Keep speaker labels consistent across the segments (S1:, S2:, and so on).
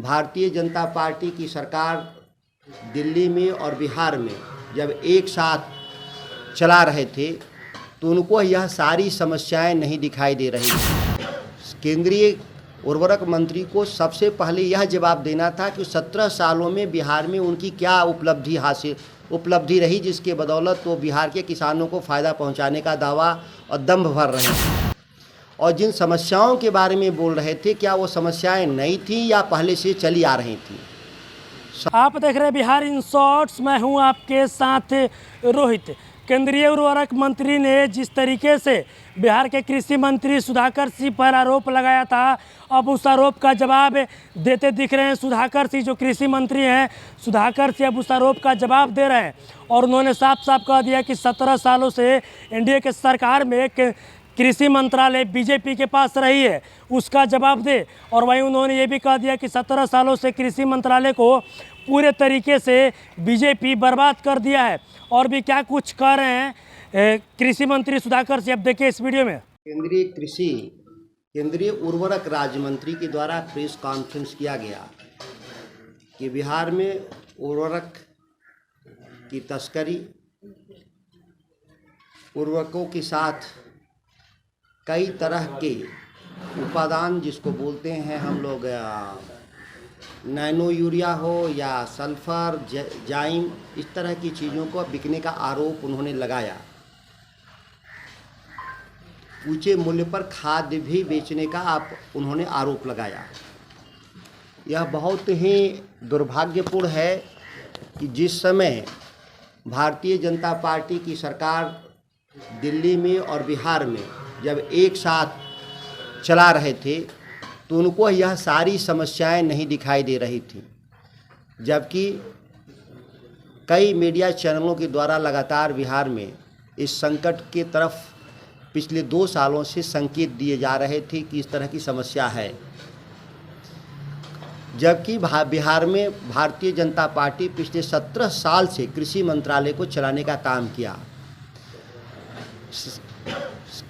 S1: Bharatiya Janata party की सरकार दिल्ली में और बिहार में जब एक साथ चला रहे थे तो उनको यह सारी समस्याएं नहीं दिखाई दे रही थी। केंद्रीय उर्वरक मंत्री को सबसे पहले यह जवाब देना था कि 17 सालों में बिहार में उनकी क्या उपलब्धि रही जिसके बदौलत वो बिहार के किसानों को फ़ायदा पहुंचाने का दावा और दंभ भर रहे हैं। और जिन समस्याओं के बारे में बोल रहे थे, क्या वो समस्याएं नई थी या पहले से चली आ रही थी।
S2: आप देख रहे हैं बिहार इन शॉर्ट्स। मैं हूं आपके साथ रोहित। केंद्रीय उर्वरक मंत्री ने जिस तरीके से बिहार के कृषि मंत्री सुधाकर सिंह पर आरोप लगाया था, अब उस आरोप का जवाब देते दिख रहे हैं सुधाकर सिंह। जो कृषि मंत्री हैं सुधाकर सिंह अब उस आरोप का जवाब दे रहे हैं और उन्होंने साफ साफ कह दिया कि 17 सालों से एनडीए के सरकार में कृषि मंत्रालय बीजेपी के पास रही है, उसका जवाब दे। और वहीं उन्होंने ये भी कह दिया कि 17 सालों से कृषि मंत्रालय को पूरे तरीके से बीजेपी बर्बाद कर दिया है। और भी क्या कुछ कह रहे हैं कृषि मंत्री सुधाकर सिंह, अब देखिए इस वीडियो में।
S1: केंद्रीय उर्वरक राज्य मंत्री के द्वारा प्रेस कॉन्फ्रेंस किया गया कि बिहार में उर्वरक की तस्करी, उर्वरकों के साथ कई तरह के उपादान जिसको बोलते हैं हम लोग नैनो यूरिया हो या सल्फर जाइम, इस तरह की चीज़ों को बिकने का आरोप उन्होंने लगाया। ऊंचे मूल्य पर खाद्य भी बेचने का उन्होंने आरोप लगाया। यह बहुत ही दुर्भाग्यपूर्ण है कि जिस समय भारतीय जनता पार्टी की सरकार दिल्ली में और बिहार में जब एक साथ चला रहे थे तो उनको यह सारी समस्याएं नहीं दिखाई दे रही थी, जबकि कई मीडिया चैनलों के द्वारा लगातार बिहार में इस संकट की तरफ पिछले 2 सालों से संकेत दिए जा रहे थे कि इस तरह की समस्या है। जबकि बिहार में भारतीय जनता पार्टी पिछले 17 साल से कृषि मंत्रालय को चलाने का काम किया।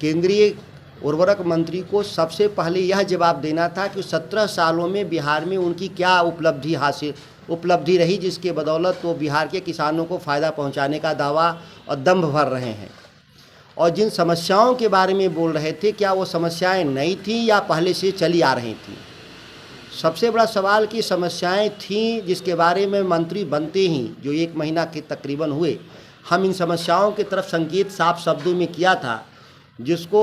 S1: केंद्रीय उर्वरक मंत्री को सबसे पहले यह जवाब देना था कि 17 सालों में बिहार में उनकी क्या उपलब्धि रही जिसके बदौलत वो बिहार के किसानों को फ़ायदा पहुंचाने का दावा और दंभ भर रहे हैं। और जिन समस्याओं के बारे में बोल रहे थे, क्या वो समस्याएं नई थी या पहले से चली आ रही थी। सबसे बड़ा सवाल की समस्याएं थीं जिसके बारे में मंत्री बनते ही जो 1 महीना के तकरीबन हुए, हम इन समस्याओं की तरफ संकेत साफ शब्दों में किया था, जिसको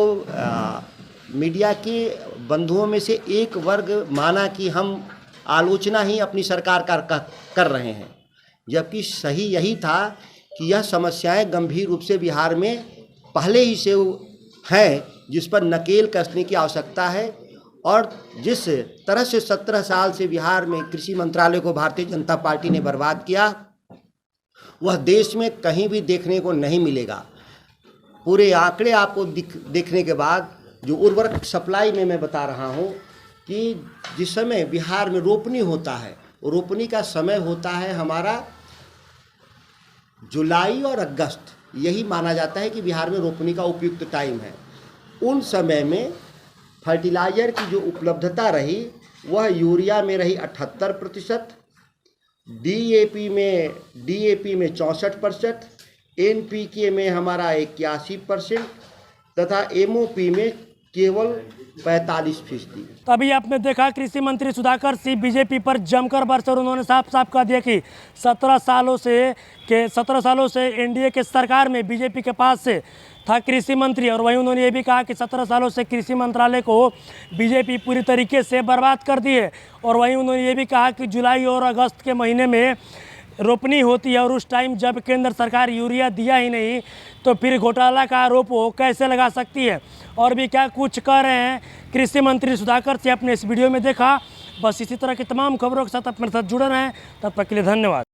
S1: मीडिया के बंधुओं में से एक वर्ग माना कि हम आलोचना ही अपनी सरकार कर रहे हैं, जबकि सही यही था कि यह समस्याएं गंभीर रूप से बिहार में पहले ही से हैं, जिस पर नकेल कसने की आवश्यकता है। और जिस तरह से 17 साल से बिहार में कृषि मंत्रालय को भारतीय जनता पार्टी ने बर्बाद किया, वह देश में कहीं भी देखने को नहीं मिलेगा। पूरे आंकड़े आपको देखने के बाद जो उर्वरक सप्लाई में मैं बता रहा हूं कि जिस समय बिहार में रोपनी होता है, रोपनी का समय होता है हमारा जुलाई और अगस्त, यही माना जाता है कि बिहार में रोपनी का उपयुक्त टाइम है। उन समय में फर्टिलाइज़र की जो उपलब्धता रही वह यूरिया में रही 78%, डीएपी में 64%, एनपीके में हमारा 81% तथा एमओपी में केवल 45%।
S2: तभी आपने देखा कृषि मंत्री सुधाकर सिंह बीजेपी पर जमकर बरसे और उन्होंने साफ साफ कह दिया कि 17 सालों से एनडीए के सरकार में बीजेपी के पास से था कृषि मंत्री। और वहीं उन्होंने ये भी कहा कि 17 सालों से कृषि मंत्रालय को बीजेपी पूरी तरीके से बर्बाद कर दी है। और वहीं उन्होंने ये भी कहा कि जुलाई और अगस्त के महीने में रोपनी होती है और उस टाइम जब केंद्र सरकार यूरिया दिया ही नहीं तो फिर घोटाला का आरोप वो कैसे लगा सकती है। और भी क्या कुछ कह रहे हैं कृषि मंत्री सुधाकर सिंह, अपने इस वीडियो में देखा। बस इसी तरह की तमाम खबरों के साथ अपने साथ जुड़े रहें। तब तक के लिए धन्यवाद।